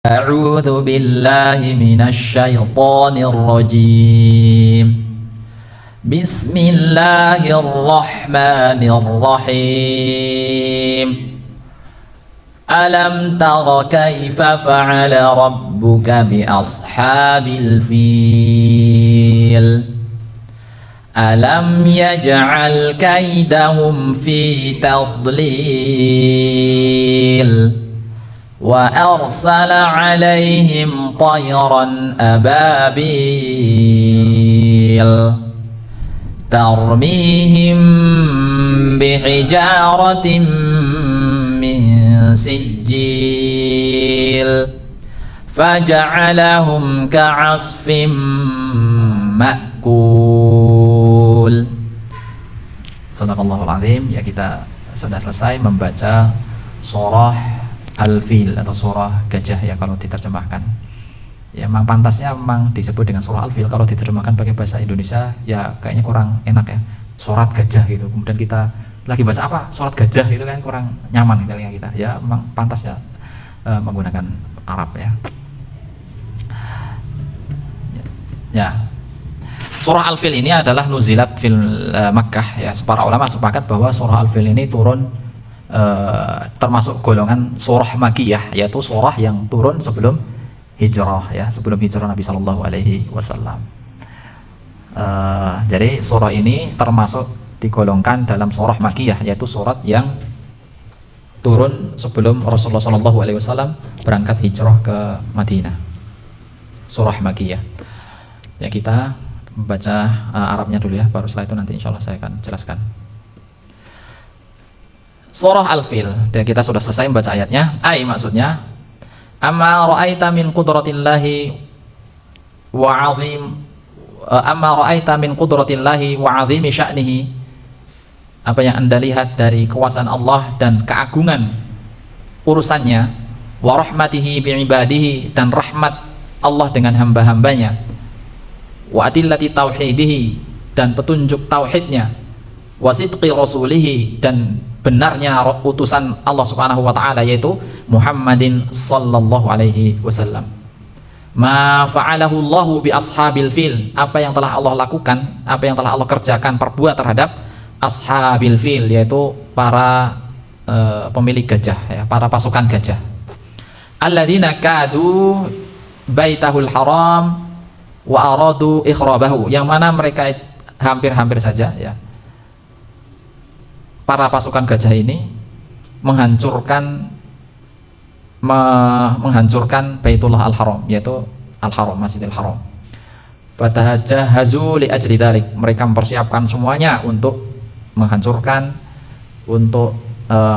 أعوذ بالله من الشيطان الرجيم. بسم الله الرحمن الرحيم. ألم تر كيف فعل ربك بأصحاب الفيل ألم يجعل كيدهم في تضليل وأرسل عليهم طيرا أبابيل ترميهم بحجارة من سجيل فجعلهم كعصف مأكول. Sadaqallahul Azim. Ya, kita sudah selesai membaca surah Al-Fil atau surah gajah ya kalau diterjemahkan. Ya memang pantasnya memang disebut dengan surah Al-Fil. Kalau diterjemahkan pakai bahasa Indonesia ya kayaknya kurang enak ya. Surat gajah gitu. Kemudian kita lagi baca apa? Surat gajah itu kan kurang nyaman kali kita. Ya memang pantasnya menggunakan Arab ya. Ya. Surah Al-Fil ini adalah nuzilat fil Makkah ya. Para ulama sepakat bahwa surah Al-Fil ini turun termasuk golongan surah Makkiyah, yaitu surah yang turun sebelum hijrah ya, sebelum hijrah Nabi Shallallahu Alaihi Wasallam. Jadi surah ini termasuk digolongkan dalam surah Makkiyah, yaitu surat yang turun sebelum Rasulullah Shallallahu Alaihi Wasallam berangkat hijrah ke Madinah. Surah Makkiyah. Ya, kita membaca Arabnya dulu ya, baru setelah itu nanti insya Allah saya akan jelaskan. Surah Al-Fil, dan kita sudah selesai membaca ayatnya. Maksudnya, amma ra'aita min qudratillahi wa 'azim amma ra'aita min qudratillahi wa 'azimi sya'nihi. Apa yang Anda lihat dari kekuasaan Allah dan keagungan urusannya, wa rahmatihi bi'ibadihi, dan rahmat Allah dengan hamba-hambanya, wa adillati tauhidihi, dan petunjuk tauhidnya, wa sidqi rasulihi, dan benarnya utusan Allah Subhanahu wa taala yaitu Muhammadin sallallahu alaihi wasallam. Ma fa'alahu Allahu bi ashabil fil, apa yang telah Allah lakukan, apa yang telah Allah kerjakan, perbuat terhadap ashabil fil, yaitu para pemilik gajah ya, para pasukan gajah. Alladzina kadu baitahul haram wa aradu ikhrabahu, yang mana mereka hampir-hampir saja ya, para pasukan gajah ini menghancurkan Baitullah Al-Haram, yaitu Al-Haram, Masjidil Haram. Fatahajahazu li ajli dzalik, mereka mempersiapkan semuanya untuk menghancurkan, untuk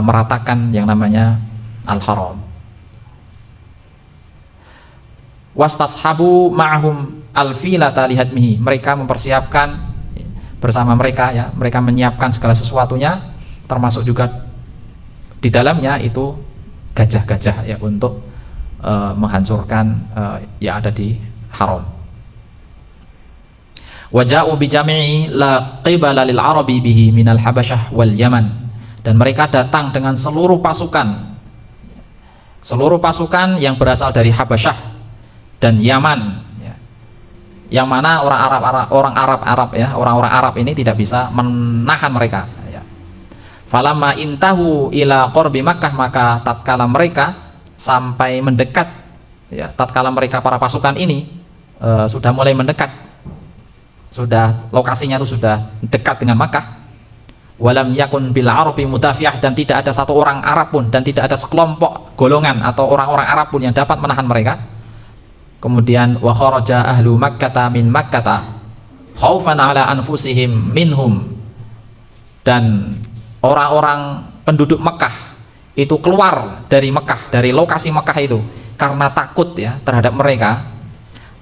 meratakan yang namanya Al-Haram. Wastashabu ma'ahum al-filata lihadmihi, mereka mempersiapkan bersama mereka ya, mereka menyiapkan segala sesuatunya, termasuk juga di dalamnya itu gajah-gajah ya, untuk menghancurkan yang ada di haram. Waja'u bijami'i la qibala lil arabi bihi minal habasyah wal yaman, dan mereka datang dengan seluruh pasukan yang berasal dari Habasyah dan Yaman ya, yang mana orang Arab ini tidak bisa menahan mereka. Falamma intahu ila qorbi Makkah, maka tatkala mereka sampai mendekat ya, tatkala mereka para pasukan ini sudah mulai mendekat, sudah lokasinya itu sudah dekat dengan Makkah, walam yakun bil arabi mudafiyah, dan tidak ada satu orang Arab pun, dan tidak ada sekelompok golongan atau orang-orang Arab pun yang dapat menahan mereka. Kemudian wa kharaja ahlu Makkata min Makkata khaufan ala anfusihim minhum, dan orang-orang penduduk Mekah itu keluar dari Mekah, dari lokasi Mekah itu karena takut ya terhadap mereka.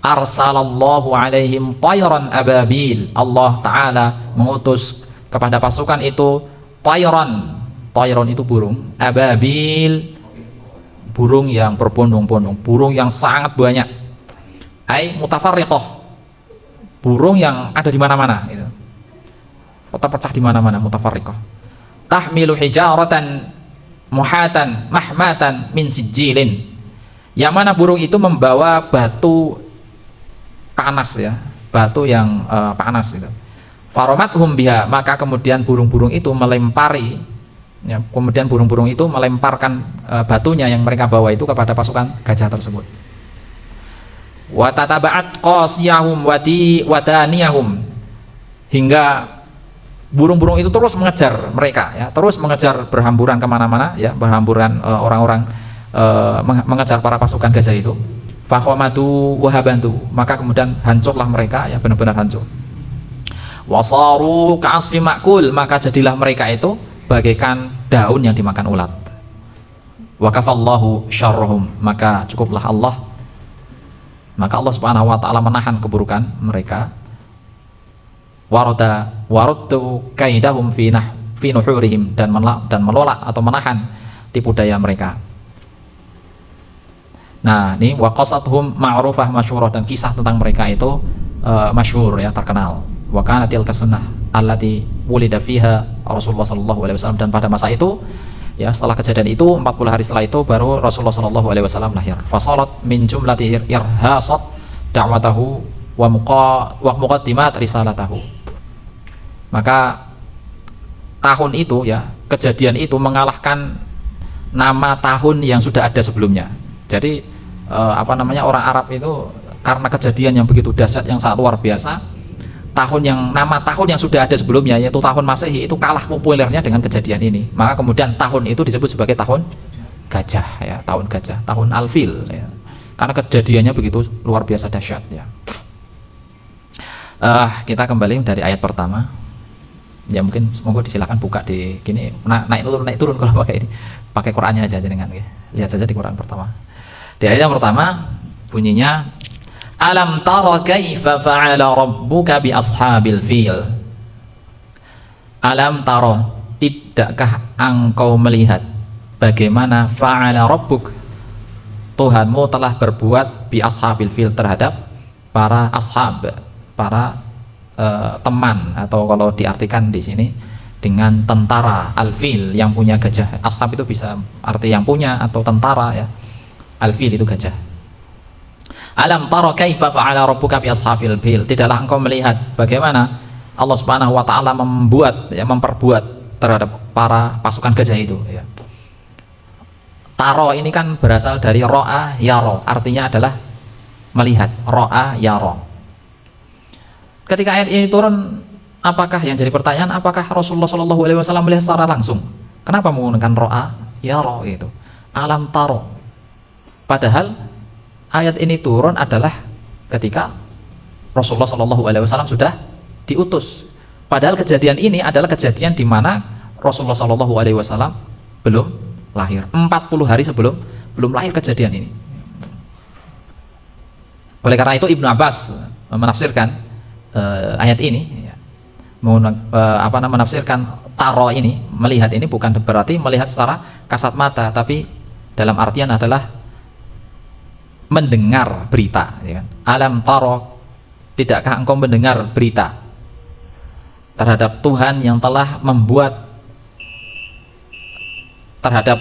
Arsalallahu alaihim tayran ababil, Allah Ta'ala mengutus kepada pasukan itu tayran itu burung, ababil burung yang berbondong-bondong, burung yang sangat banyak, mutafarriqah, burung yang ada di mana-mana gitu, terpecah di mana-mana, mutafarriqah. Tahmilu hijaratan muhatan mahmatan min sijilin, Yang mana burung itu membawa batu panas ya, batu yang panas itu. Faromathum biha, maka kemudian burung-burung itu melempari ya, kemudian burung-burung itu melemparkan batunya yang mereka bawa itu kepada pasukan gajah tersebut. Wa tataba'at qasiyahum wadaniyahum, hingga burung-burung itu terus mengejar mereka ya, terus mengejar berhamburan kemana-mana ya, berhamburan orang-orang mengejar para pasukan gajah itu. Fakhomatu wahabantu, maka kemudian hancurlah mereka ya, benar-benar hancur. Wasaru ka'asfi ma'kul, maka jadilah mereka itu bagaikan daun yang dimakan ulat. Wa kafallahu syarrahum, maka cukuplah Allah, maka Allah Subhanahu wa taala menahan keburukan mereka. Waraddu kaidahum fi nuhurihim, dan menolak atau menahan tipu daya mereka. Nah, ini waqasathum ma'rufah masyhurah, dan kisah tentang mereka itu masyhur ya, terkenal. Wa kanatil kasunnah allati wulida fiha Rasulullah sallallahu alaihi wasallam, dan pada masa itu ya, setelah kejadian itu 40 hari setelah itu baru Rasulullah sallallahu alaihi wasallam lahir. Fasalat min jumlati irhasat da'watahu wa muqaddimat risalatahu. Maka tahun itu ya, kejadian itu mengalahkan nama tahun yang sudah ada sebelumnya. Jadi orang Arab itu karena kejadian yang begitu dahsyat, yang sangat luar biasa, nama tahun yang sudah ada sebelumnya, yaitu tahun Masehi, itu kalah populernya dengan kejadian ini. Maka kemudian tahun itu disebut sebagai tahun gajah ya, tahun gajah, tahun Al-Fil ya. Karena kejadiannya begitu luar biasa dahsyat ya. Kita kembali dari ayat pertama. Ya mungkin semoga disilakan buka di gini, naik turun kalau pakai ini. Pakai Qur'annya aja dengan ya. Lihat saja di Qur'an pertama. Di ayat yang pertama bunyinya, alam tara kaifa fa'ala rabbuka bi ashabil fil. Alam tara, tidakkah engkau melihat bagaimana fa'ala rabbuk, Tuhanmu telah berbuat bi ashabil fil, terhadap para ashab, para teman, atau kalau diartikan di sini dengan tentara, al-fil yang punya gajah. Ashab itu bisa arti yang punya atau tentara ya, al-fil itu gajah. Alam tara kaifa fa'ala rabbuka bi ashabil fil, tidaklah engkau melihat bagaimana Allah Subhanahu wa taala memperbuat terhadap para pasukan gajah itu ya. Taro ini kan berasal dari ro'a yaro, artinya adalah melihat, ro'a yaro. Ketika ayat ini turun, apakah yang jadi pertanyaan, apakah Rasulullah Shallallahu Alaihi Wasallam melihat secara langsung? Kenapa menggunakan ro'a yaro itu, alam taro? Padahal ayat ini turun adalah ketika Rasulullah Shallallahu Alaihi Wasallam sudah diutus. Padahal kejadian ini adalah kejadian di mana Rasulullah Shallallahu Alaihi Wasallam belum lahir, 40 hari sebelum lahir kejadian ini. Oleh karena itu Ibnu Abbas menafsirkan ayat ini ya, menafsirkan taro ini, melihat ini bukan berarti melihat secara kasat mata, tapi dalam artian adalah mendengar berita ya kan? Alam taro, tidakkah engkau mendengar berita terhadap Tuhan yang telah memperbuat terhadap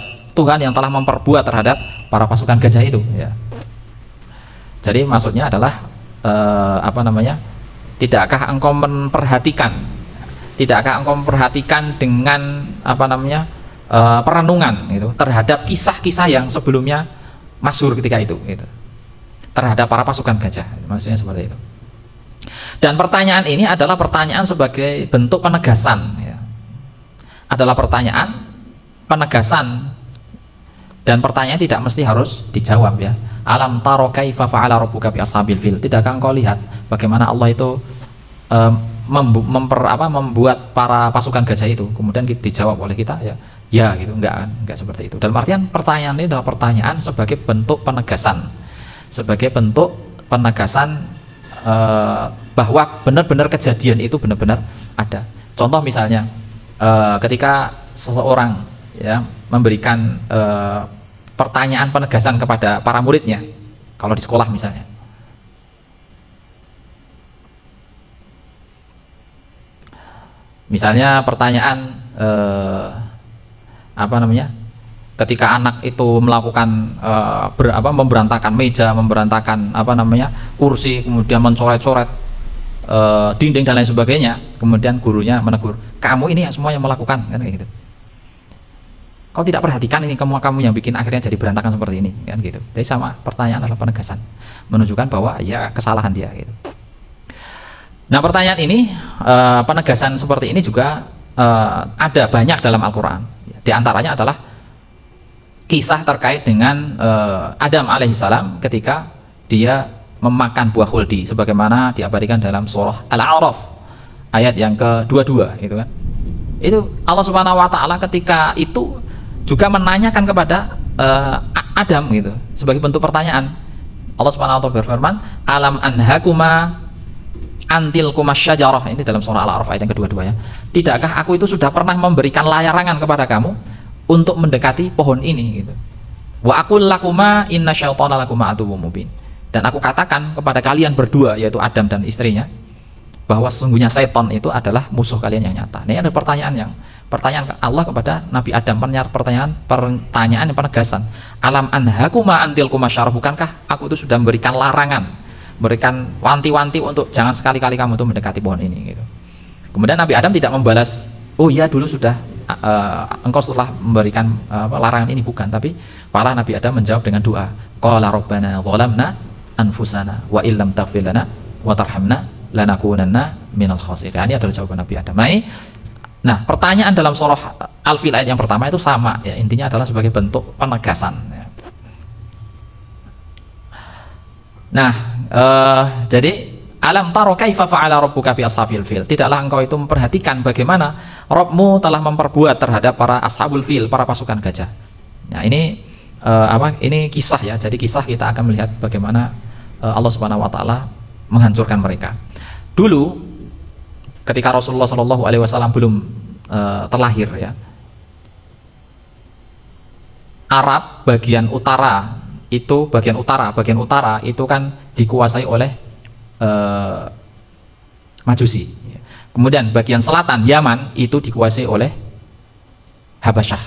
para pasukan gajah itu ya. Jadi maksudnya adalah tidakkah engkau memperhatikan dengan perenungan itu terhadap kisah-kisah yang sebelumnya masyhur ketika itu gitu, terhadap para pasukan gajah, maksudnya seperti itu. Dan pertanyaan ini adalah pertanyaan sebagai bentuk penegasan ya. Adalah pertanyaan penegasan, dan pertanyaan tidak mesti harus dijawab ya. Alam taro kaifa fa'ala rabbuka bi ashabil fil, tidakkah engkau lihat bagaimana Allah itu membuat para pasukan gajah itu? Kemudian dijawab oleh kita ya gitu, enggak seperti itu. Dalam artian pertanyaan ini adalah pertanyaan sebagai bentuk penegasan, bahwa benar-benar kejadian itu benar-benar ada. Contoh misalnya ketika seseorang ya memberikan pertanyaan penegasan kepada para muridnya, kalau di sekolah misalnya, pertanyaan ketika anak itu melakukan memberantakan meja, memberantakan kursi, kemudian mencoret-coret dinding dan lain sebagainya, kemudian gurunya menegur, kamu ini yang semua yang melakukan, kan kayak gitu. Kau tidak perhatikan ini, kamu yang bikin akhirnya jadi berantakan seperti ini, kan gitu. Jadi sama, pertanyaan adalah penegasan, menunjukkan bahwa ya kesalahan dia gitu. Nah, pertanyaan ini, penegasan seperti ini juga ada banyak dalam Al-Quran. Di antaranya adalah kisah terkait dengan Adam alaihissalam ketika dia memakan buah khuldi, sebagaimana diabadikan dalam surah Al-A'raf ayat yang ke-22, gitu kan. Itu Allah Subhanahu wa taala ketika itu juga menanyakan kepada Adam gitu, sebagai bentuk pertanyaan. Allah Subhanahu wa taala berfirman, alam anhakuma antil kumasyajarah, ini dalam surah Al-A'raf ayat yang ke-22 ya. Tidakkah aku itu sudah pernah memberikan larangan kepada kamu untuk mendekati pohon ini gitu. Wa aqul lakuma inna syaitana lakuma aduwwum mubin. Dan aku katakan kepada kalian berdua, yaitu Adam dan istrinya, bahwa sesungguhnya setan itu adalah musuh kalian yang nyata. Ini ada pertanyaan Allah kepada Nabi Adam, pertanyaan yang penegasan. Alam anhakuma antil kumasyarah, bukankah aku itu sudah memberikan larangan, memberikan wanti-wanti untuk jangan sekali-kali kamu itu mendekati pohon ini gitu. Kemudian Nabi Adam tidak membalas, oh iya dulu sudah engkau setelah memberikan larangan ini, bukan. Tapi malah Nabi Adam menjawab dengan doa, qala rabbana zalamna anfusana wa illam taghfir lana wa tarhamna lanakunanna minal khasirin. Ini adalah jawaban Nabi Adam. Nah, pertanyaan dalam surah Al-Fil ayat yang pertama itu sama ya, intinya adalah sebagai bentuk penegasan ya. Nah, jadi alam taro kaifa fa'ala rabbuka bi ashabil fil, tidaklah engkau itu memperhatikan bagaimana Rabbmu telah memperbuat terhadap para ashabul fil, para pasukan gajah. Nah, ini ini kisah ya. Jadi kisah kita akan melihat bagaimana Allah Subhanahu wa taala menghancurkan mereka. Dulu ketika Rasulullah Shallallahu alaihi wasallam belum terlahir ya, Arab bagian utara itu kan dikuasai oleh Majusi. Kemudian bagian selatan Yaman itu dikuasai oleh Habasyah.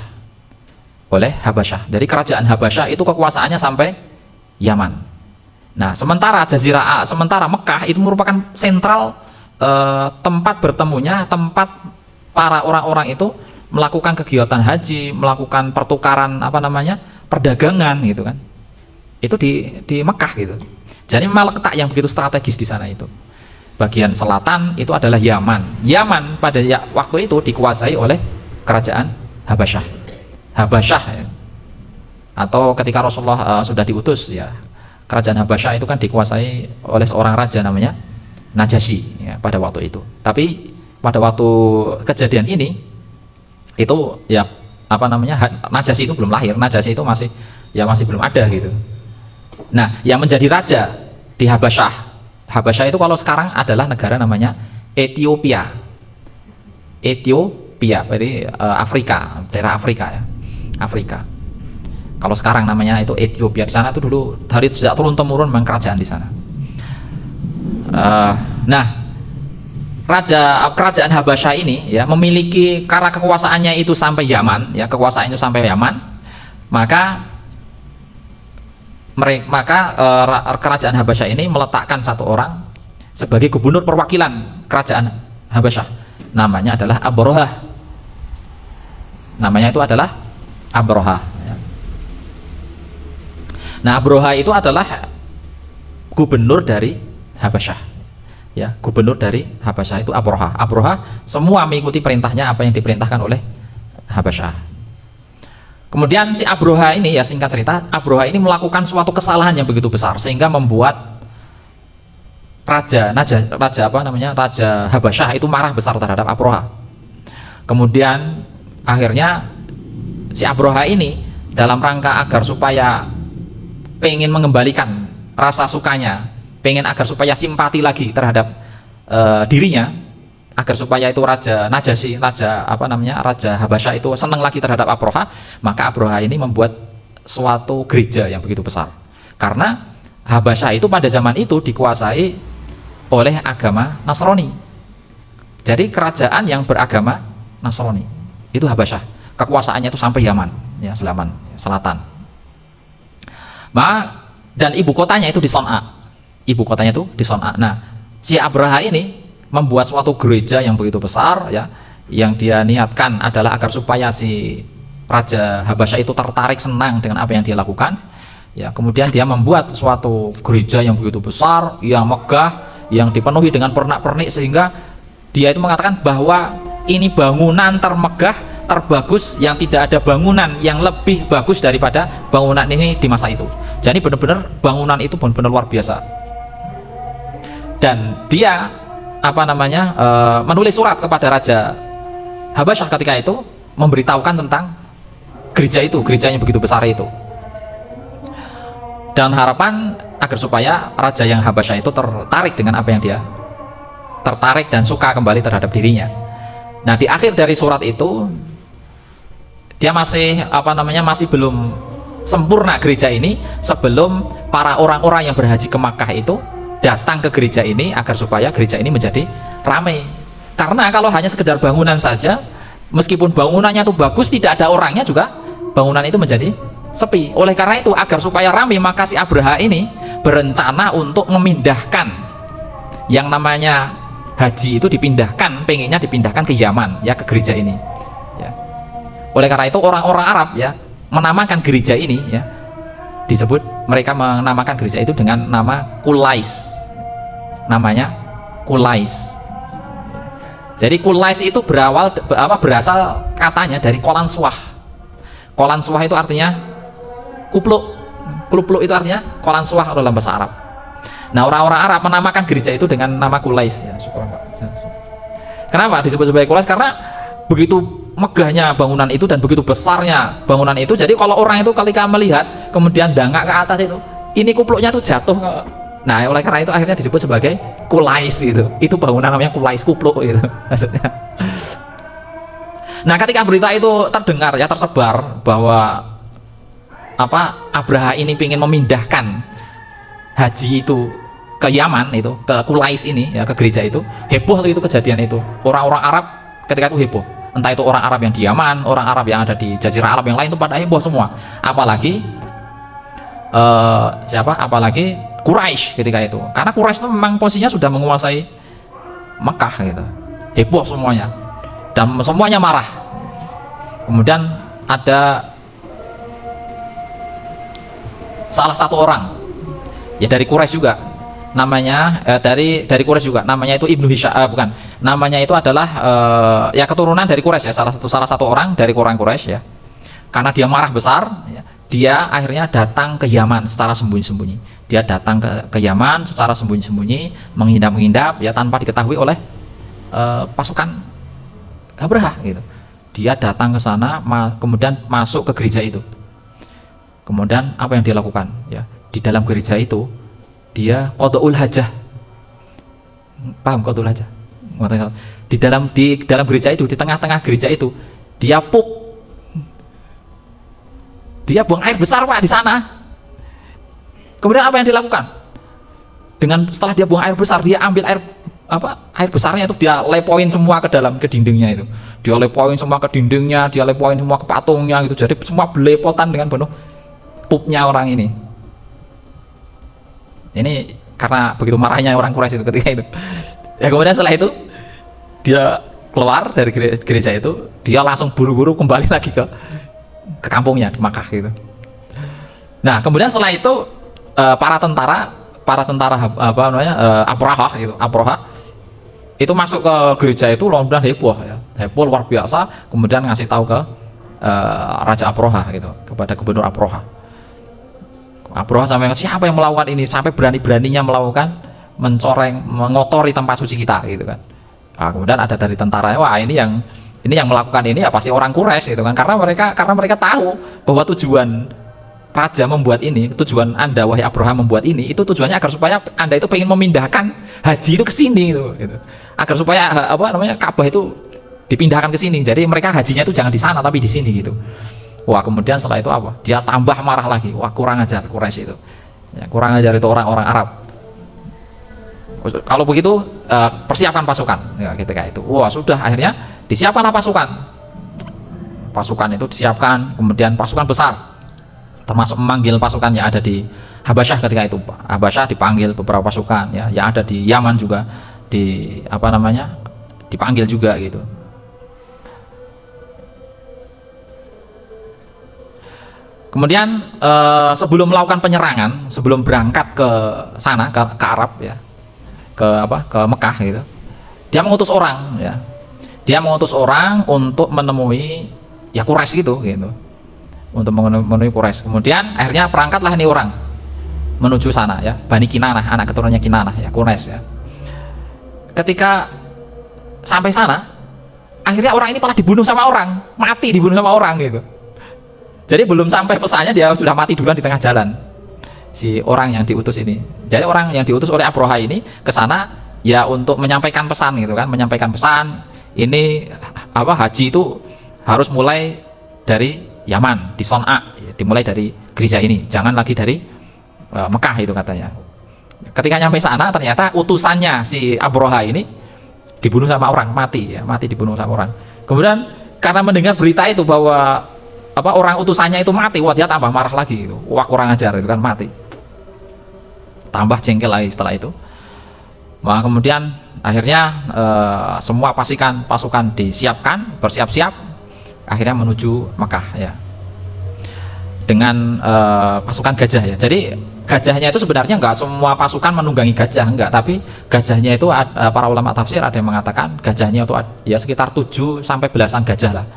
Jadi kerajaan Habasyah itu kekuasaannya sampai Yaman. Nah, sementara Mekah itu merupakan sentral tempat bertemunya, tempat para orang-orang itu melakukan kegiatan haji, melakukan pertukaran perdagangan gitu kan. Itu di Mekah gitu. Jadi memang letak yang begitu strategis di sana itu. Bagian selatan itu adalah Yaman. Yaman pada waktu itu dikuasai oleh kerajaan Habasyah ya. Atau ketika Rasulullah sudah diutus ya, kerajaan Habasyah itu kan dikuasai oleh seorang raja namanya Najasyi ya, pada waktu itu. Tapi pada waktu kejadian ini itu ya Najasyi itu belum lahir, Najasyi itu masih belum ada gitu. Nah, yang menjadi raja di Habasyah itu kalau sekarang adalah negara namanya Ethiopia, berarti Afrika, daerah Afrika ya. Afrika. Kalau sekarang namanya itu Ethiopia. Di sana itu dulu dari sejak turun temurun memang kerajaan di sana. Nah, kerajaan Habasyah ini ya memiliki, karena kekuasaannya itu sampai Yaman, maka kerajaan Habasyah ini meletakkan satu orang sebagai gubernur perwakilan kerajaan Habasyah. Namanya adalah Abrohah. Namanya itu adalah Abrohah ya. Nah, Abrohah itu adalah gubernur dari Habasyah ya, gubernur dari Habasyah itu Abrohah. Semua mengikuti perintahnya, apa yang diperintahkan oleh Habasyah. Kemudian si Abrohah ini ya, singkat cerita, Abrohah ini melakukan suatu kesalahan yang begitu besar sehingga membuat raja Habasyah itu marah besar terhadap Abrohah. Kemudian akhirnya si Abrohah ini dalam rangka agar supaya pengen mengembalikan rasa sukanya, pengen agar supaya simpati lagi terhadap dirinya, agar supaya itu raja Habasyah itu senang lagi terhadap Abrohah, maka Abrohah ini membuat suatu gereja yang begitu besar. Karena Habasyah itu pada zaman itu dikuasai oleh agama Nasrani. Jadi kerajaan yang beragama Nasrani itu Habasyah. Kekuasaannya itu sampai Yaman. ya, selatan. Dan ibu kotanya itu di Son'a. Ibu kotanya itu di Son'a. Nah, si Abraha ini membuat suatu gereja yang begitu besar, ya, yang dia niatkan adalah agar supaya si Raja Habasyah itu tertarik, senang dengan apa yang dia lakukan. Ya, kemudian dia membuat suatu gereja yang begitu besar, yang megah, yang dipenuhi dengan pernak-pernik, sehingga dia itu mengatakan bahwa ini bangunan termegah, terbagus, yang tidak ada bangunan yang lebih bagus daripada bangunan ini di masa itu. Jadi benar-benar bangunan itu benar-benar luar biasa. Dan dia menulis surat kepada Raja Habasyah ketika itu, memberitahukan tentang gereja itu, gereja yang begitu besar itu, dan harapan agar supaya Raja yang Habasyah itu tertarik dengan apa yang dia tertarik dan suka kembali terhadap dirinya. Nah, di akhir dari surat itu dia masih masih belum sempurna gereja ini sebelum para orang-orang yang berhaji ke Makkah itu datang ke gereja ini agar supaya gereja ini menjadi ramai. Karena kalau hanya sekedar bangunan saja, meskipun bangunannya itu bagus, tidak ada orangnya juga, bangunan itu menjadi sepi. Oleh karena itu, agar supaya ramai, maka si Abraha ini berencana untuk memindahkan yang namanya haji itu, pengennya dipindahkan ke Yaman, ya, ke gereja ini, ya. Oleh karena itu orang-orang Arab, ya, menamakan gereja ini, ya, mereka menamakan gereja itu dengan nama Qulais, namanya Qulais. Jadi Qulais itu berasal katanya dari Qolanswah. Qolanswah itu artinya kupluk. Kupluk itu artinya Qolanswah dalam bahasa Arab. Nah, orang-orang Arab menamakan gereja itu dengan nama Qulais, ya. Kenapa disebut sebagai Qulais? Karena begitu megahnya bangunan itu dan begitu besarnya bangunan itu. Jadi kalau orang itu ketika melihat kemudian dangak ke atas ini kupluknya tuh jatuh ke. Nah, oleh karena itu akhirnya disebut sebagai Qulais gitu. Itu bangunan namanya Qulais, kupluk gitu maksudnya. Nah, ketika berita itu terdengar, ya, tersebar bahwa Abraha ini ingin memindahkan haji itu ke Yaman, itu ke Qulais ini, ya, ke gereja itu, heboh itu kejadian itu. Orang-orang Arab ketika itu heboh. Entah itu orang Arab yang di Yaman, orang Arab yang ada di Jazirah Arab yang lain itu pada heboh semua. Apalagi apalagi Quraisy ketika itu, karena Quraisy itu memang posisinya sudah menguasai Mekah gitu. Heboh semuanya dan semuanya marah. Kemudian ada salah satu orang, ya, dari Quraisy juga, namanya dari Quraisy juga, namanya itu Ibnu Hisham, bukan, namanya itu adalah ya, keturunan dari Quraisy, ya, salah satu orang dari orang Quraisy, ya. Karena dia marah besar, ya, dia akhirnya datang ke Yaman secara sembunyi-sembunyi. Dia datang ke Yaman secara sembunyi-sembunyi, menghindap-menghindap, ya, tanpa diketahui oleh pasukan Abraha gitu. Dia datang ke sana, kemudian masuk ke gereja itu. Kemudian apa yang dia lakukan? Ya, di dalam gereja itu dia qada'ul hajah. Paham qada'ul hajah? Di dalam gereja itu, di tengah-tengah gereja itu, dia buang air besar, Pak, di sana. Kemudian apa yang dilakukan? Setelah dia buang air besar, dia ambil air besarnya itu, dia lepoin semua ke dindingnya itu. Dia lepoin semua ke dindingnya, dia lepoin semua ke patungnya gitu. Jadi semua belepotan dengan penuh pupnya orang ini. Ini karena begitu marahnya orang Quraisy itu ketika itu. Ya, kemudian setelah itu dia keluar dari gereja itu, dia langsung buru-buru kembali lagi ke kampungnya di Makkah gitu. Nah, kemudian setelah itu para tentara Abraha itu masuk ke gereja itu, kemudian heboh luar biasa. Kemudian ngasih tahu ke Raja Abraha gitu, kepada Gubernur Abraha sampai siapa yang melakukan ini, sampai berani-beraninya melakukan mengotori tempat suci kita gitu kan. Nah, kemudian ada dari tentara, wah, ini yang melakukan ini ya pasti orang Quraisy gitu kan, karena mereka tahu bahwa tujuan Raja membuat ini, tujuan Anda wahai Abraham membuat ini, itu tujuannya agar supaya Anda itu pengen memindahkan haji itu ke sini gitu. Agar supaya Ka'bah itu dipindahkan ke sini. Jadi mereka hajinya itu jangan di sana tapi di sini gitu. Wah, kemudian setelah itu dia tambah marah lagi. Wah, kurang ajar Quraisy itu. Ya, kurang ajar itu orang-orang Arab. Kalau begitu persiapkan pasukan, ya, ketika itu. Wah, sudah, akhirnya disiapkanlah pasukan. pasukan itu disiapkan, kemudian pasukan besar termasuk memanggil pasukan yang ada di Habasyah ketika itu. Habasyah dipanggil beberapa pasukan ya, yang ada di Yaman juga di apa namanya dipanggil juga gitu. Kemudian sebelum melakukan penyerangan, sebelum berangkat ke sana ke Arab ya, ke Mekah gitu, dia mengutus orang ya, dia mengutus orang untuk menemui ya Quraisy gitu, untuk menemui Quraisy. Kemudian akhirnya berangkatlah ini orang menuju sana ya, Bani Kinanah, anak keturunannya Kinanah ya, Quraisy ya. Ketika sampai sana, akhirnya orang ini malah dibunuh sama orang, mati dibunuh sama orang gitu. Jadi belum sampai pesannya dia sudah mati duluan di tengah jalan, si orang yang diutus ini. Jadi orang yang diutus oleh Abroha ini ke sana ya untuk menyampaikan pesan gitu kan, menyampaikan pesan ini apa, haji itu harus mulai dari Yaman, di Son'a, dimulai dari gereja ini, jangan lagi dari Mekah itu katanya. Ketika nyampe sana ternyata utusannya si Abroha ini dibunuh sama orang, mati ya, mati dibunuh sama orang. Kemudian karena mendengar berita itu bahwa apa orang utusannya itu mati, wah dia tambah marah lagi, wah kurang ajar itu kan, mati, tambah jengkel lagi setelah itu. Nah, kemudian akhirnya semua pasukan disiapkan, bersiap-siap, akhirnya menuju Mekah ya, dengan pasukan gajah ya. Jadi gajahnya itu sebenarnya nggak semua pasukan menunggangi gajah, enggak, tapi gajahnya itu para ulama tafsir ada yang mengatakan gajahnya itu ya sekitar 7 sampai belasan gajah lah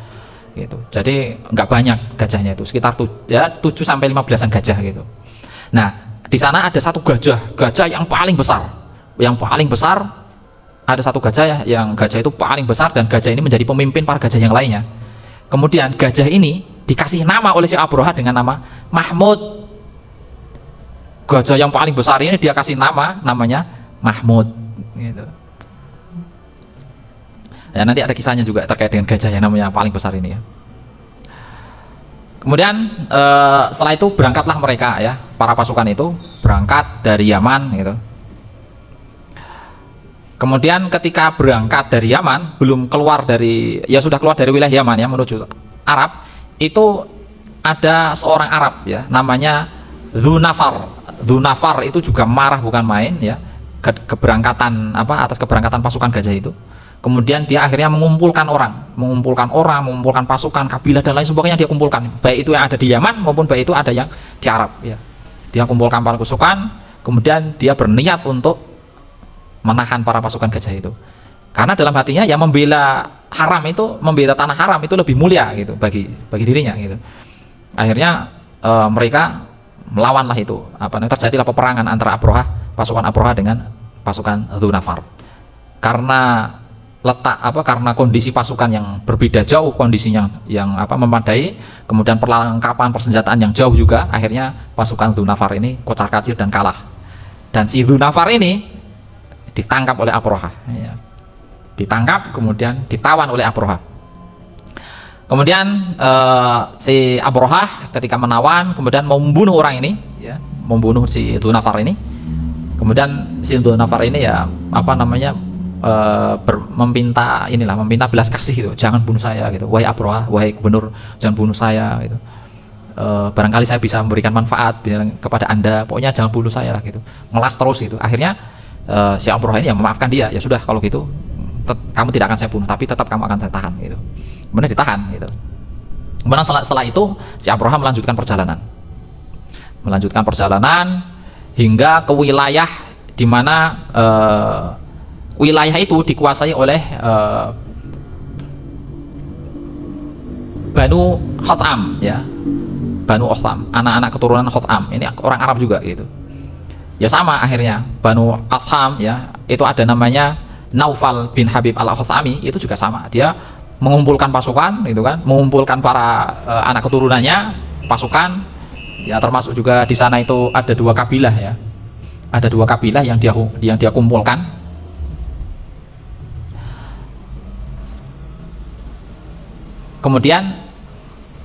gitu. Jadi nggak banyak gajahnya itu, sekitar 7 sampai 15-an gajah gitu. Nah, di sana ada satu gajah yang paling besar. Yang paling besar ada satu gajah ya, yang gajah itu paling besar, dan gajah ini menjadi pemimpin para gajah yang lainnya. Kemudian gajah ini dikasih nama oleh si Abroha dengan nama Mahmud. Gajah yang paling besar ini dia kasih namanya Mahmud gitu. Ya, nanti ada kisahnya juga terkait dengan gajah yang namanya paling besar ini ya. Kemudian setelah itu berangkatlah mereka ya, para pasukan itu berangkat dari Yaman gitu. Kemudian ketika berangkat dari Yaman, belum keluar dari, ya sudah keluar dari wilayah Yaman ya, menuju Arab, itu ada seorang Arab ya, namanya Dzunafar. Dzunafar itu juga marah bukan main ya, keberangkatan atas keberangkatan pasukan gajah itu. Kemudian dia akhirnya mengumpulkan pasukan, kabilah dan lain sebagainya, dia kumpulkan, baik itu yang ada di Yaman maupun baik itu ada yang di Arab ya. Dia kumpulkan para pasukan, kemudian dia berniat untuk menahan para pasukan gajah itu. Karena dalam hatinya ya membela haram itu, membela tanah haram itu lebih mulia gitu bagi dirinya gitu. Akhirnya mereka melawanlah itu, terjadilah peperangan antara pasukan Abroha dengan pasukan Dzunafar. Karena kondisi pasukan yang berbeda jauh, kondisinya yang memadai, kemudian perlengkapan persenjataan yang jauh juga, akhirnya pasukan Dzunafar ini kocar-kacir dan kalah. Dan si Dzunafar ini ditangkap oleh Abroha ya. Ditangkap kemudian ditawan oleh Abroha. Kemudian si Abroha ketika menawan kemudian membunuh orang ini ya, membunuh si Dzunafar ini. Kemudian si Dzunafar ini ya meminta belas kasih gitu, jangan bunuh saya gitu, wahai Abroha, wahai gubernur, jangan bunuh saya gitu. Barangkali saya bisa memberikan manfaat kepada Anda, pokoknya jangan bunuh saya lah gitu. Melas terus gitu. Akhirnya si Abroha ini yang memaafkan dia, ya sudah kalau gitu kamu tidak akan saya bunuh, tapi tetap kamu akan saya tahan gitu. Kemudian ditahan gitu. Kemudian setelah itu si Abroha melanjutkan perjalanan hingga ke wilayah di mana wilayah itu dikuasai oleh Banu Khatham ya, Banu Khatham, anak-anak keturunan Khatham, ini orang Arab juga gitu. Ya sama akhirnya Banu Khatham ya, itu ada namanya Naufal bin Habib al-Khathami, itu juga sama, dia mengumpulkan pasukan gitu kan, mengumpulkan para anak keturunannya, pasukan ya, termasuk juga di sana itu ada 2 kabilah ya, ada 2 kabilah yang dia kumpulkan. Kemudian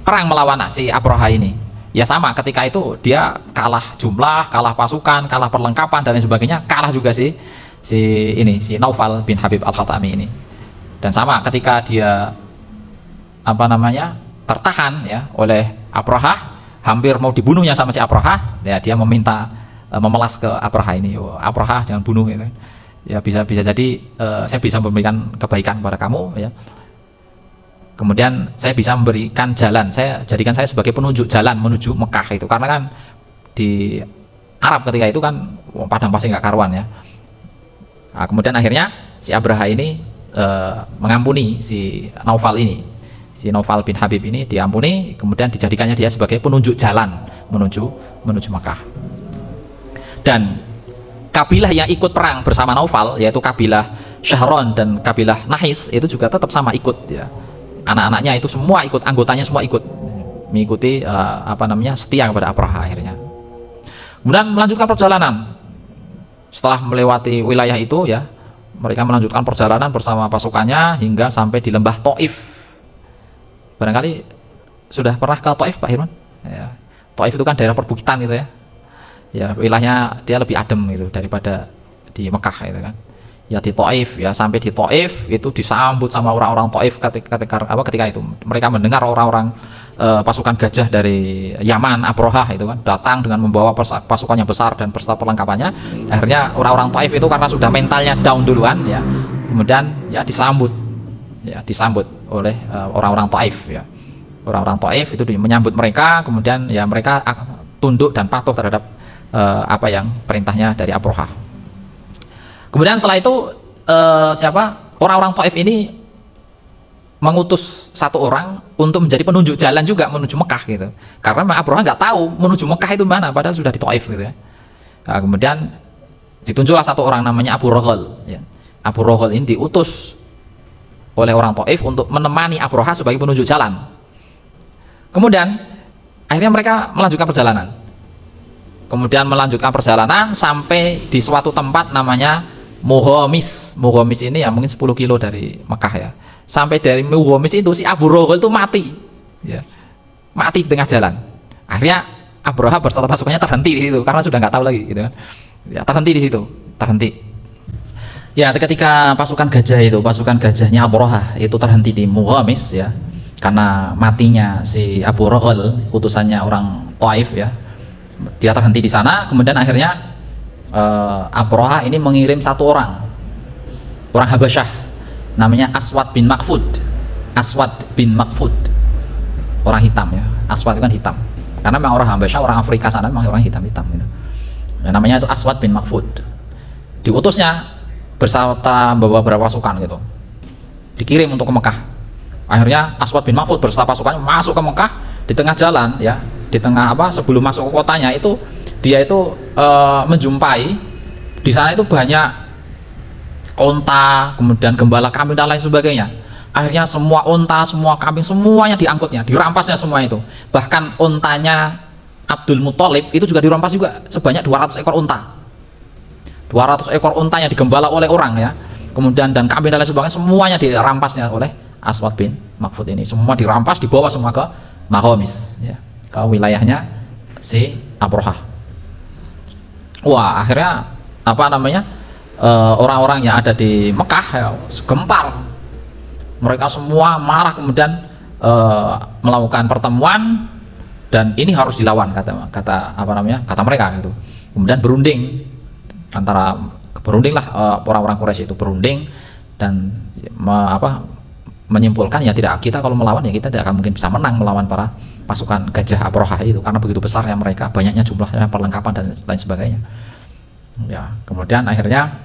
perang melawan si Abroha ini ya, sama ketika itu dia kalah jumlah, kalah pasukan, kalah perlengkapan dan lain sebagainya, kalah juga si Naufal bin Habib al-Khathami ini. Dan sama ketika dia tertahan ya oleh Abrahah, hampir mau dibunuhnya sama si Abrahah, ya dia meminta memelas ke Abrahah ini, oh, Abrahah jangan bunuh gitu. Ya bisa jadi saya bisa memberikan kebaikan kepada kamu ya. Kemudian saya bisa memberikan jalan, saya jadikan saya sebagai penunjuk jalan menuju Mekah itu, karena kan di Arab ketika itu kan padang pasir nggak karuan ya. Nah, kemudian akhirnya si Abraha ini mengampuni si Naufal ini, si Naufal bin Habib ini diampuni, kemudian dijadikannya dia sebagai penunjuk jalan menuju Mekah. Dan kabilah yang ikut perang bersama Naufal, yaitu kabilah Syahron dan kabilah Nahis, itu juga tetap sama ikut ya. Anak-anaknya itu semua ikut, anggotanya semua ikut mengikuti setia kepada Abraha akhirnya. Kemudian melanjutkan perjalanan. Setelah melewati wilayah itu ya, mereka melanjutkan perjalanan bersama pasukannya hingga sampai di lembah Taif. Barangkali sudah pernah ke Taif, Pak Hirman? Ya. Taif itu kan daerah perbukitan gitu ya. Ya, wilayahnya dia lebih adem gitu daripada di Mekah itu kan. Ya di Taif ya, sampai di Taif itu disambut sama orang-orang Taif ketika itu mereka mendengar orang-orang pasukan gajah dari Yaman, Abrahah itu kan datang dengan membawa pasukannya besar dan beserta perlengkapannya. Akhirnya orang-orang Taif itu karena sudah mentalnya down duluan ya, kemudian ya disambut oleh orang-orang Taif ya. Orang-orang Taif itu menyambut mereka, kemudian ya mereka tunduk dan patuh terhadap apa yang perintahnya dari Abrahah. Kemudian setelah itu orang-orang Taif ini mengutus satu orang untuk menjadi penunjuk jalan juga menuju Mekah gitu. Karena Abrahah nggak tahu menuju Mekah itu mana, padahal sudah di Taif gitu ya. Nah, kemudian ditunjuklah satu orang namanya Abu Roghol. Ya. Abu Roghol ini diutus oleh orang Taif untuk menemani Abrahah sebagai penunjuk jalan. Kemudian akhirnya mereka melanjutkan perjalanan. Kemudian melanjutkan perjalanan sampai di suatu tempat namanya Mughamis. Mughamis ini ya mungkin 10 kilo dari Mekah ya. Sampai dari Mughamis itu si Abu Roghol itu mati ya. Mati di tengah jalan. Akhirnya Abrahah beserta pasukannya terhenti di situ karena sudah nggak tahu lagi gitu kan. Ya, terhenti di situ, terhenti. Ya, ketika pasukan gajahnya Abrahah itu terhenti di Mughamis ya. Karena matinya si Abu Roghol, utusannya orang Taif ya. Dia terhenti di sana, kemudian akhirnya Abrahah ini mengirim satu orang Habasyah namanya Aswad bin Makfud, orang hitam ya. Aswad itu kan hitam karena memang orang Habasyah, orang Afrika sana memang orang hitam-hitam gitu. Ya, namanya itu Aswad bin Makfud. Diutusnya beserta beberapa pasukan gitu, dikirim untuk ke Mekah. Akhirnya Aswad bin Makfud beserta pasukannya masuk ke Mekah. Di tengah jalan ya, di tengah sebelum masuk ke kotanya itu dia itu menjumpai di sana itu banyak onta, kemudian gembala kambing dan lain sebagainya. Akhirnya semua onta, semua kambing, semuanya diangkutnya, dirampasnya semua itu. Bahkan ontanya Abdul Muthalib itu juga dirampas juga, sebanyak 200 ekor onta. 200 ekor onta yang digembala oleh orang ya. Kemudian dan kambing dan lain sebagainya semuanya dirampasnya oleh Aswad bin Makfud ini. Semua dirampas, dibawa semua ke Mughamis ya, ke wilayahnya si Abrahah. Wah, akhirnya orang-orang yang ada di Mekah ya, gempar. Mereka semua marah, kemudian melakukan pertemuan dan ini harus dilawan kata mereka gitu. Kemudian berundinglah orang-orang Quraisy itu berunding dan menyimpulkan ya kita kalau melawan ya kita tidak akan mungkin bisa menang melawan para pasukan gajah Abrahah itu karena begitu besarnya mereka, banyaknya jumlahnya, perlengkapan dan lain sebagainya. Ya, kemudian akhirnya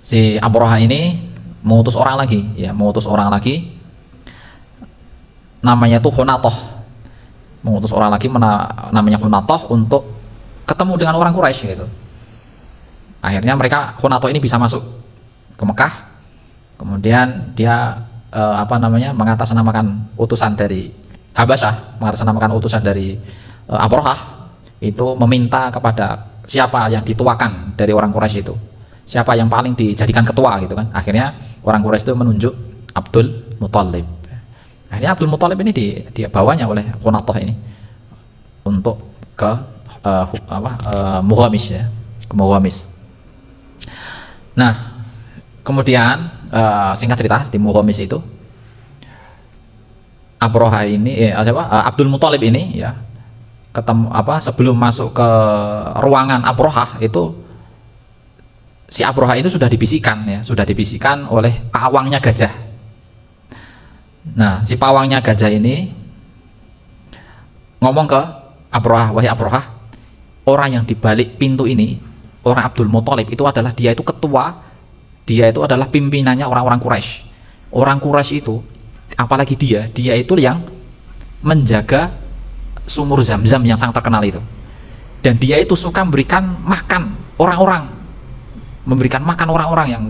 si Abrahah ini mengutus orang lagi namanya tuh Hunatoh. Mengutus orang lagi namanya Hunatoh untuk ketemu dengan orang Quraisy gitu. Akhirnya Hunatoh ini bisa masuk ke Mekah. Kemudian dia mengatasnamakan utusan dari Habasyah, mengatasnamakan utusan dari Abrahah itu meminta kepada siapa yang dituakan dari orang Quraisy itu, siapa yang paling dijadikan ketua gitu kan. Akhirnya orang Quraisy itu menunjuk Abdul Muthalib. Akhirnya Abdul Muthalib ini dibawanya oleh Hunatoh ini untuk ke Mughamis ya, ke Mughamis. Nah, kemudian singkat cerita di Mughamis itu Abroha ini Abdul Muthalib ini ya ketemu sebelum masuk ke ruangan Abroha itu, si Abroha itu sudah dibisikkan oleh pawangnya gajah. Nah, si pawangnya gajah ini ngomong ke Abroha, wahai Abroha, orang yang dibalik pintu ini, orang Abdul Muthalib itu adalah, dia itu ketua, dia itu adalah pimpinannya orang-orang Quraisy. Orang Quraisy itu, apalagi dia itu yang menjaga sumur Zam-Zam yang sangat terkenal itu, dan dia itu suka memberikan makan orang-orang yang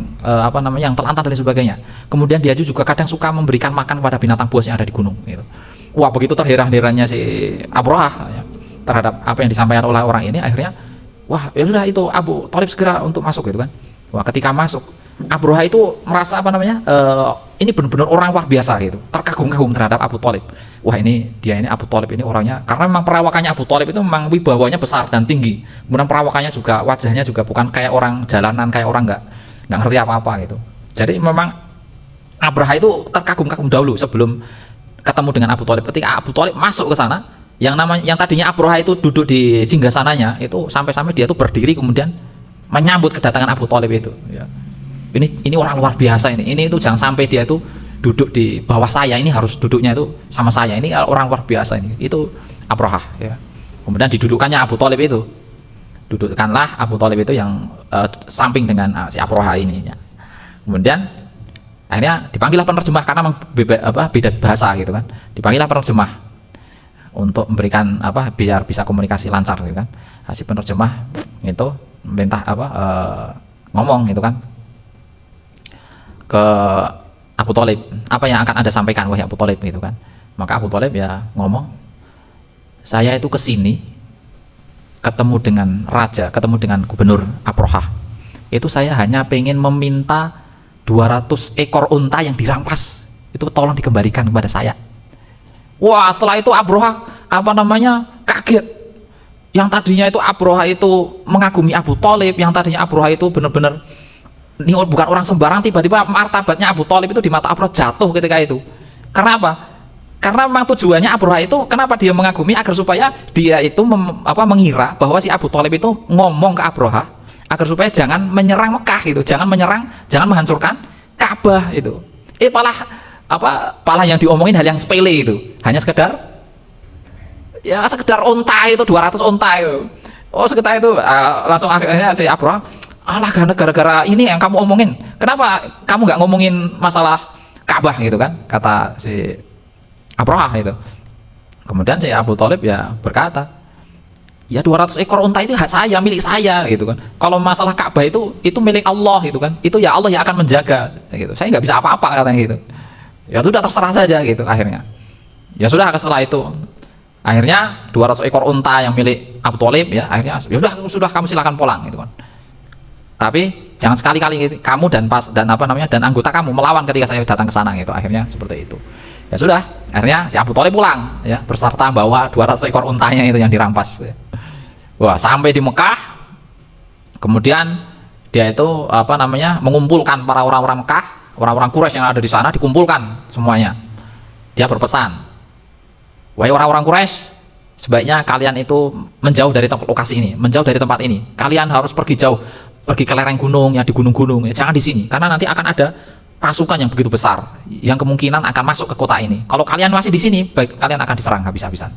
yang terlantar dan sebagainya. Kemudian dia juga kadang suka memberikan makan kepada binatang buas yang ada di gunung gitu. Wah, begitu terheran-herannya si Abroha ya, terhadap apa yang disampaikan oleh orang ini, akhirnya wah ya sudah, itu Abu Thalib segera untuk masuk gitu kan. Wah, ketika masuk Abroha itu merasa ini benar-benar orang luar biasa gitu, terkagum-kagum terhadap Abu Thalib. Wah, ini Abu Thalib ini orangnya, karena memang perawakannya Abu Thalib itu memang wibawanya besar dan tinggi. Kemudian perawakannya juga, wajahnya juga bukan kayak orang jalanan, kayak orang nggak ngerti apa-apa gitu. Jadi memang Abroha itu terkagum-kagum dahulu sebelum ketemu dengan Abu Thalib. Ketika Abu Thalib masuk ke sana, yang tadinya Abroha itu duduk di singgasananya itu, sampai-sampai dia tuh berdiri kemudian menyambut kedatangan Abu Thalib itu ya. Ini orang luar biasa ini itu jangan sampai dia itu duduk di bawah saya, ini harus duduknya itu sama saya, ini orang luar biasa ini. Itu Abroha ya. Kemudian didudukkannya Abu Thalib itu, dudukkanlah Abu Thalib itu yang samping dengan si Abroha ini ya. Kemudian akhirnya dipanggillah penerjemah, karena memang beda bahasa gitu kan. Dipanggillah penerjemah untuk memberikan biar bisa komunikasi lancar gitu kan. Si penerjemah itu merintah ngomong gitu kan ke Abu Thalib, apa yang akan Anda sampaikan wahai Abu Thalib gitu kan. Maka Abu Thalib ya ngomong, saya itu kesini ketemu dengan raja, ketemu dengan gubernur Abroha, itu saya hanya pengen meminta 200 ekor unta yang dirampas itu tolong dikembalikan kepada saya. Wah, setelah itu Abroha kaget. Yang tadinya itu Abroha itu mengagumi Abu Thalib, yang tadinya Abroha itu benar-benar ini bukan orang sembarang, tiba-tiba martabatnya Abu Thalib itu di mata Abroha jatuh ketika itu. Karena apa? Karena memang tujuannya Abroha itu, kenapa dia mengagumi, agar supaya dia itu mengira bahwa si Abu Thalib itu ngomong ke Abroha agar supaya jangan menyerang Mekah gitu, jangan menghancurkan Ka'bah itu. Palah yang diomongin hal yang sepele itu, hanya sekedar unta itu, 200 unta itu. Oh, sekedar itu langsung akhirnya si Abroha, alah, gara-gara ini yang kamu omongin, kenapa kamu nggak ngomongin masalah Ka'bah gitu kan, kata si Abroha itu. Kemudian si Abu Thalib ya berkata, ya 200 ekor unta itu hak saya, milik saya gitu kan. Kalau masalah Ka'bah itu milik Allah gitu kan, itu ya Allah yang akan menjaga gitu, saya nggak bisa apa-apa katanya gitu. Ya sudah, terserah saja gitu. Akhirnya ya sudah, setelah itu akhirnya 200 ekor unta yang milik Abu Thalib ya, akhirnya ya sudah kamu silakan pulang gitu kan. Tapi jangan sekali-kali kamu dan anggota kamu melawan ketika saya datang ke sana gitu. Akhirnya seperti itu. Ya sudah, akhirnya si Abu Thalib pulang ya, berserta bawa 200 ekor untanya itu yang dirampas. Wah, sampai di Mekah, kemudian dia itu mengumpulkan para orang-orang Mekah, orang-orang Quraisy yang ada di sana, dikumpulkan semuanya. Dia berpesan, wahai orang-orang Quraisy, sebaiknya kalian itu menjauh dari lokasi ini, menjauh dari tempat ini. Kalian harus pergi jauh, pergi ke lereng gunung, ya di gunung-gunung, ya jangan di sini, karena nanti akan ada pasukan yang begitu besar yang kemungkinan akan masuk ke kota ini. Kalau kalian masih di sini, baik, kalian akan diserang habis-habisan.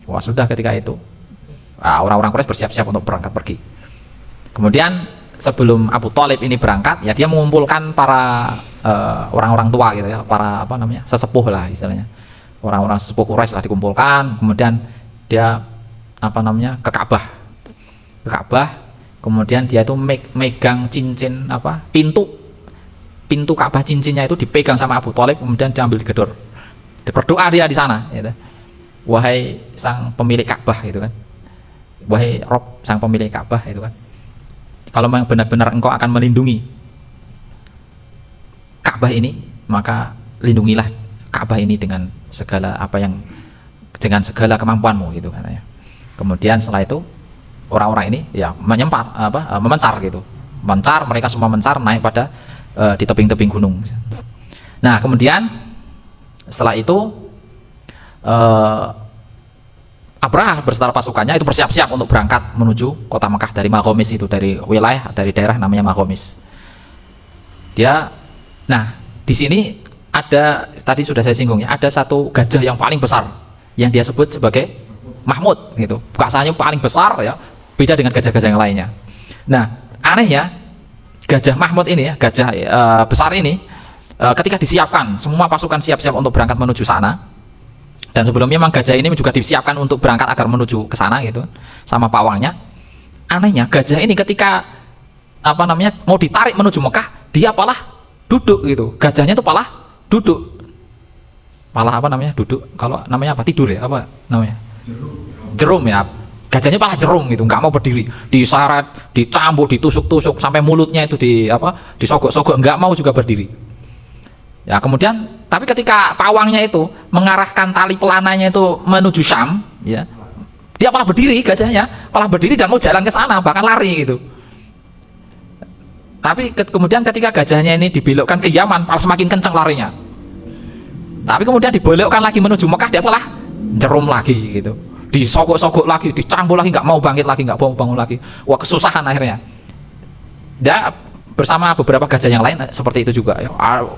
Wah, sudah ketika itu orang-orang Quraisy bersiap-siap untuk berangkat pergi. Kemudian sebelum Abu Thalib ini berangkat, ya dia mengumpulkan para orang-orang tua gitu ya, para sesepuh lah istilahnya, orang-orang sesepuh Quraisy lah dikumpulkan. Kemudian dia ke Ka'bah, kemudian dia itu megang cincin pintu Ka'bah, cincinnya itu dipegang sama Abu Thalib, kemudian diambil digedor, berdoa dia di sana gitu. Wahai sang pemilik Ka'bah gitu kan, wahai Rob, sang pemilik Ka'bah itu kan, kalau memang benar-benar engkau akan melindungi Ka'bah ini, maka lindungilah Ka'bah ini dengan segala segala kemampuanmu gitu katanya. Kemudian setelah itu orang-orang ini ya memencar gitu, mereka semua mencar naik pada di tebing-tebing gunung. Nah, kemudian setelah itu Abraha beserta pasukannya itu bersiap-siap untuk berangkat menuju kota Mekah dari Maghomis, itu dari wilayah, dari daerah namanya Maghomis. Nah di sini ada, tadi sudah saya singgung ya, ada satu gajah yang paling besar yang dia sebut sebagai Mahmud gitu, bukasanya paling besar ya, beda dengan gajah-gajah yang lainnya. Nah anehnya gajah Mahmud ini ya, gajah besar ini, ketika disiapkan semua pasukan siap-siap untuk berangkat menuju sana. Dan sebelumnya memang gajah ini juga disiapkan untuk berangkat agar menuju ke sana gitu sama pawangnya. Anehnya gajah ini ketika mau ditarik menuju Mekah, dia malah duduk gitu. Gajahnya itu malah duduk. Duduk. Kalau namanya apa? Tidur ya? Apa namanya? Jerum ya. Gajahnya malah jerum gitu, nggak mau berdiri. Diseret, dicambuk, ditusuk-tusuk sampai mulutnya itu disogok-sogok, nggak mau juga berdiri. Ya kemudian, tapi ketika pawangnya itu mengarahkan tali pelananya itu menuju Syam, ya, dia malah berdiri, gajahnya malah berdiri dan mau jalan ke sana, bahkan lari gitu. Tapi kemudian ketika gajahnya ini dibelokkan ke Yaman, malah semakin kencang larinya. Tapi kemudian dibelokkan lagi menuju Mekah, dia malah jerum lagi gitu, disogok-sogok lagi, dicambuk lagi, nggak mau bangkit lagi, nggak mau bangun lagi. Wah kesusahan akhirnya. Dia bersama beberapa gajah yang lain seperti itu juga ya,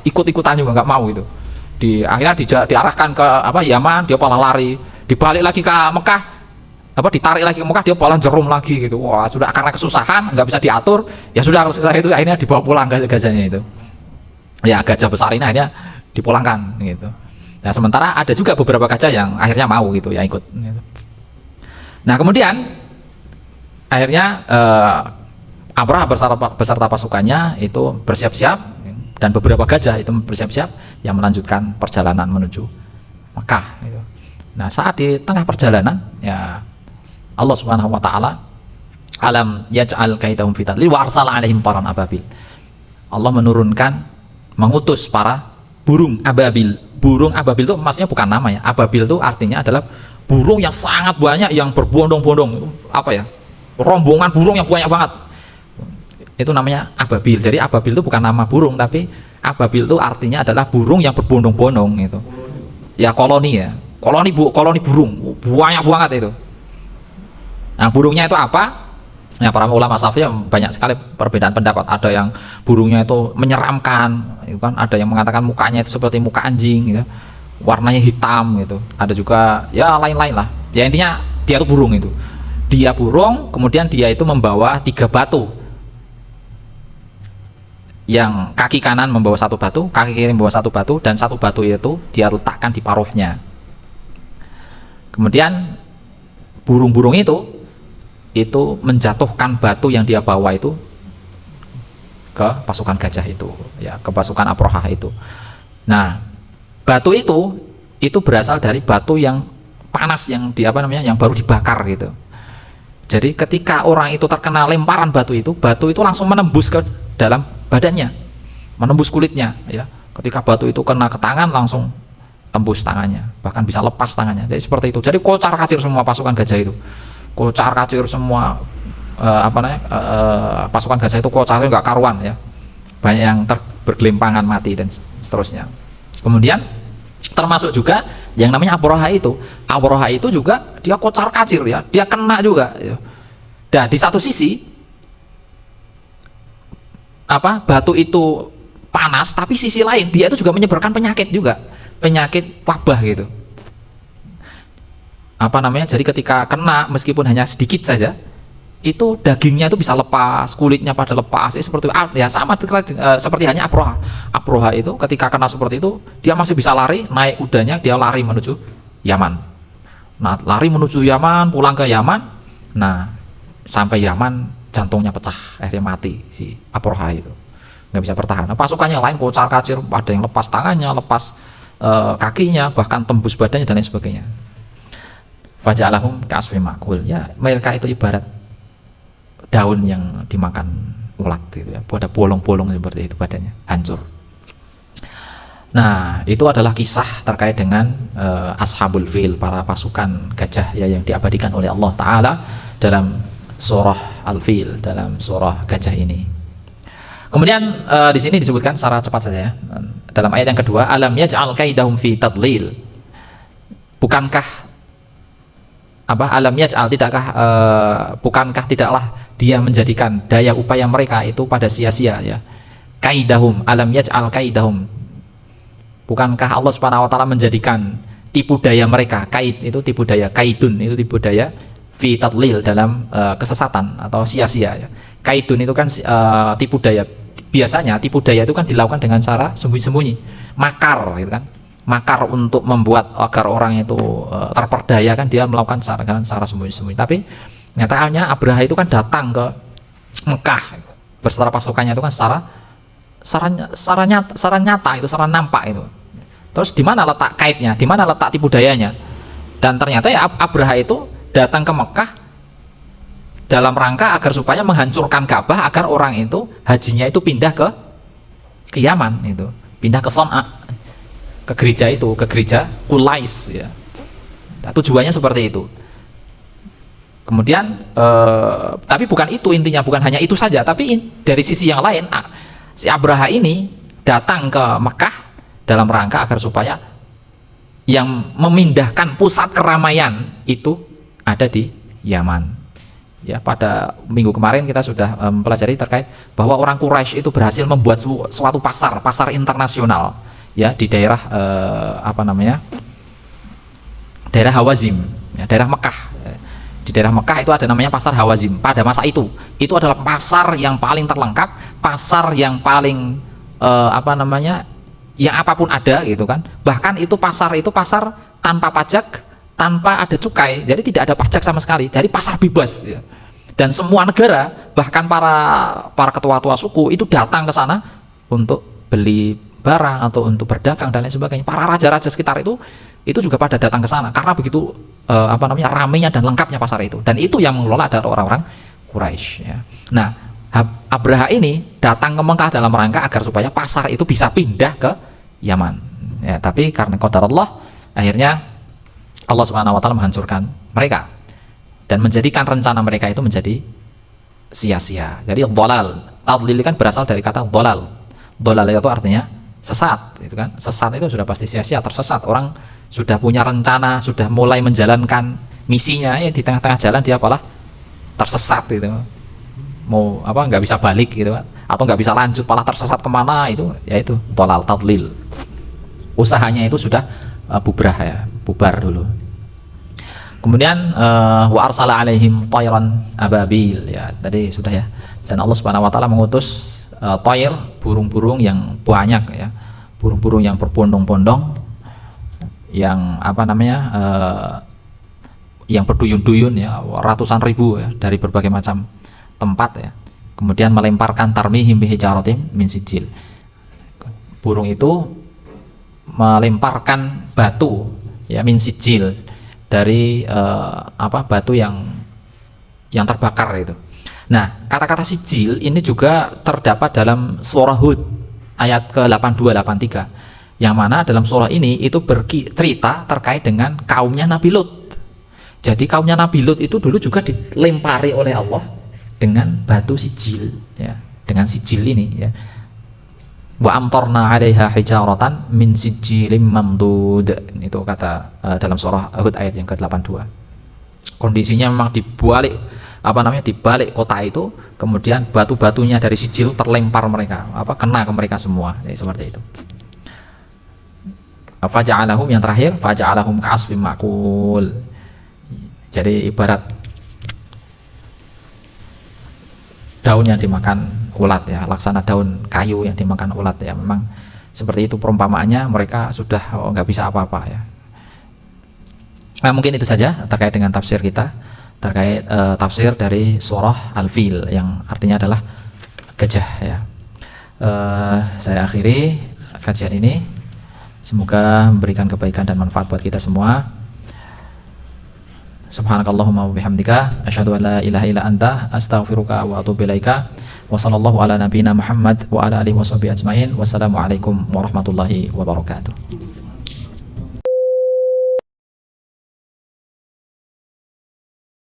ikut-ikutan juga nggak mau gitu. Akhirnya diarahkan ke Yaman, dia malah lari, dibalik lagi ke Mekah, ditarik lagi ke Mekah, dia malah jerum lagi gitu. Wah sudah, karena kesusahan nggak bisa diatur, ya sudah itu akhirnya dibawa pulang gajahnya itu ya, gajah besar ini akhirnya dipulangkan gitu. Nah sementara ada juga beberapa gajah yang akhirnya mau gitu ya, ikut gitu. Nah kemudian akhirnya Abraha beserta pasukannya itu bersiap-siap, dan beberapa gajah itu bersiap-siap yang melanjutkan perjalanan menuju Mekah gitu. Nah saat di tengah perjalanan ya, Allah Subhanahu wa taala alam yaj'al kaidahum fi tadlil wa arsala alaihim taran ababil. Allah mengutus para burung ababil. Burung ababil itu maksudnya bukan nama ya. Ababil itu artinya adalah burung yang sangat banyak, yang berbondong-bondong, rombongan burung yang banyak banget. Itu namanya ababil. Jadi ababil itu bukan nama burung, tapi ababil itu artinya adalah burung yang berbondong-bondong itu. Ya koloni ya. Koloni burung. Banyak banget itu. Nah, burungnya itu apa? Ya, para ulama Syafi'iyah banyak sekali perbedaan pendapat. Ada yang burungnya itu menyeramkan, itu kan, ada yang mengatakan mukanya itu seperti muka anjing gitu. Warnanya hitam gitu. Ada juga ya lain-lain lah. Ya intinya dia itu burung itu. Dia burung, kemudian dia itu membawa 3 batu. Yang kaki kanan membawa 1 batu, kaki kiri membawa 1 batu, dan 1 batu itu dia letakkan di paruhnya. Kemudian burung-burung itu menjatuhkan batu yang dia bawa itu ke pasukan gajah itu ya, ke pasukan Abraha itu. Nah batu itu berasal dari batu yang panas, yang yang baru dibakar gitu. Jadi ketika orang itu terkena lemparan batu itu langsung menembus ke dalam badannya, menembus kulitnya ya. Ketika batu itu kena ke tangan, langsung tembus tangannya, bahkan bisa lepas tangannya. Jadi seperti itu. Jadi kocar kacir semua pasukan gajah itu, kocar kacir semua pasukan gajah itu kocarnya nggak karuan ya, banyak yang bergelimpangan mati dan seterusnya. Kemudian termasuk juga yang namanya Abraha itu juga dia kocar kacir ya, dia kena juga ya. Dan di satu sisi batu itu panas, tapi sisi lain dia itu juga menyebarkan penyakit juga, penyakit wabah gitu. Jadi ketika kena meskipun hanya sedikit saja, itu dagingnya itu bisa lepas, kulitnya pada lepas, seperti ya sama seperti hanya Abraha. Abraha itu ketika kena seperti itu, dia masih bisa lari, naik kudanya, dia lari menuju Yaman. Nah, lari menuju Yaman, pulang ke Yaman. Nah, sampai Yaman jantungnya pecah, akhirnya mati si Abraha itu, nggak bisa bertahan. Nah, pasukannya lain kocar kacir, ada yang lepas tangannya, lepas kakinya, bahkan tembus badannya dan lain sebagainya. Faja'alahum ka'asfin ma'kul. Ya, mereka itu ibarat daun yang dimakan ulat gitu ya, ada bolong-bolong seperti itu badannya, hancur. Nah, itu adalah kisah terkait dengan Ashabul Fil, para pasukan gajah ya, yang diabadikan oleh Allah Ta'ala dalam surah Al-Fil, dalam surah gajah ini. Kemudian di sini disebutkan secara cepat saja ya, dalam ayat yang kedua, alam yaj'al kaidahum fi tadlil. bukankah alam yaj'al, tidakkah bukankah tidaklah dia menjadikan daya upaya mereka itu pada sia-sia ya. Kaidahum, alam yaj'al kaidahum, bukankah Allah Subhanahu wa taala menjadikan tipu daya mereka, kaid itu tipu daya, kaidun itu tipu daya, fi tadlil dalam kesesatan atau sia-sia ya. Kaidun itu kan tipu daya. Biasanya tipu daya itu kan dilakukan dengan cara sembunyi-sembunyi, makar gitu kan, makar untuk membuat agar orang itu terperdaya kan, dia melakukan secara sembunyi-sembunyi. Tapi nyatanya Abraha itu kan datang ke Mekah beserta pasukannya itu kan secara nyata itu, secara nampak itu. Terus di mana letak kaidnya, di mana letak tipu dayanya? Dan ternyata ya Abraha itu datang ke Mekah dalam rangka agar supaya menghancurkan Ka'bah, agar orang itu hajinya itu pindah ke Yaman, itu pindah ke Son'a, ke gereja itu, ke gereja Qulais ya. Nah, tujuannya seperti itu. Kemudian tapi bukan itu intinya, bukan hanya itu saja, tapi dari sisi yang lain si Abraha ini datang ke Mekah dalam rangka agar supaya yang memindahkan pusat keramaian itu ada di Yaman. Ya, pada minggu kemarin kita sudah mempelajari terkait bahwa orang Quraisy itu berhasil membuat suatu pasar internasional ya di daerah daerah Hawazim ya, daerah Mekah. Di daerah Mekah itu ada namanya pasar Hawazim. Pada masa itu adalah pasar yang paling terlengkap, pasar yang paling yang apapun ada gitu kan. Bahkan itu pasar tanpa pajak, tanpa ada cukai, jadi tidak ada pajak sama sekali, jadi pasar bebas ya. Dan semua negara, bahkan para ketua-tua suku itu datang ke sana untuk beli barang atau untuk berdagang dan lain sebagainya. Para raja-raja sekitar itu juga pada datang ke sana karena begitu ramainya dan lengkapnya pasar itu. Dan itu yang mengelola adalah orang-orang Quraisy ya. Nah, Abraha ini datang ke Mekah dalam rangka agar supaya pasar itu bisa pindah ke Yaman ya. Tapi karena qadar Allah, akhirnya Allah Subhanahu wa taala menghancurkan mereka dan menjadikan rencana mereka itu menjadi sia-sia. Jadi dhalal, tadlil kan berasal dari kata dhalal. Dhalal itu artinya sesat, itu kan. Sesat itu sudah pasti sia-sia, tersesat. Orang sudah punya rencana, sudah mulai menjalankan misinya, ya di tengah-tengah jalan dia apalah tersesat gitu. Mau nggak bisa balik gitu kan, atau nggak bisa lanjut, malah tersesat kemana, itu yaitu dhalal, tadlil. Usahanya itu sudah bubar dulu. Kemudian wa arsala alaihim tayran ababil ya, tadi sudah ya. Dan Allah Subhanahu wa taala mengutus tayr, burung-burung yang banyak ya, burung-burung yang berbondong-bondong, yang yang berduyun-duyun ya, ratusan ribu ya, dari berbagai macam tempat ya. Kemudian melemparkan tarmihim bihijaratim min sijil. Burung itu melemparkan batu ya, min sijil, dari batu yang terbakar itu. Nah, kata-kata sijil ini juga terdapat dalam surah Hud ayat ke-82 83, yang mana dalam surah ini itu bercerita terkait dengan kaumnya Nabi Lut. Jadi kaumnya Nabi Lut itu dulu juga dilempari oleh Allah dengan batu sijil ya, dengan sijil ini ya. Wa amtarna 'alaiha hijaratan min sijilin mamdud, itu kata dalam surah Hud ayat yang ke-82. Kondisinya memang dibalik kota itu, kemudian batu-batunya dari sijil terlempar mereka, kena ke mereka semua ya, seperti itu. Faja'alahum, yang terakhir, faja'alahum ka'asfim ma'kul. Jadi ibarat daun yang dimakan ulat ya, laksana daun kayu yang dimakan ulat ya. Memang seperti itu perumpamaannya, mereka sudah nggak bisa apa-apa ya. Nah, mungkin itu saja terkait dengan tafsir kita, terkait tafsir dari surah Al-Fil yang artinya adalah gajah ya. Saya akhiri kajian ini, semoga memberikan kebaikan dan manfaat buat kita semua. Subhanakallahumma wa bihamdika asyhadu an la ilaha illa anta astaghfiruka wa atubu ilaika. Wa sallallahu ala nabiyyina Muhammad wa ala alihi washabihi ajmain. Wassalamualaikum warahmatullahi wabarakatuh.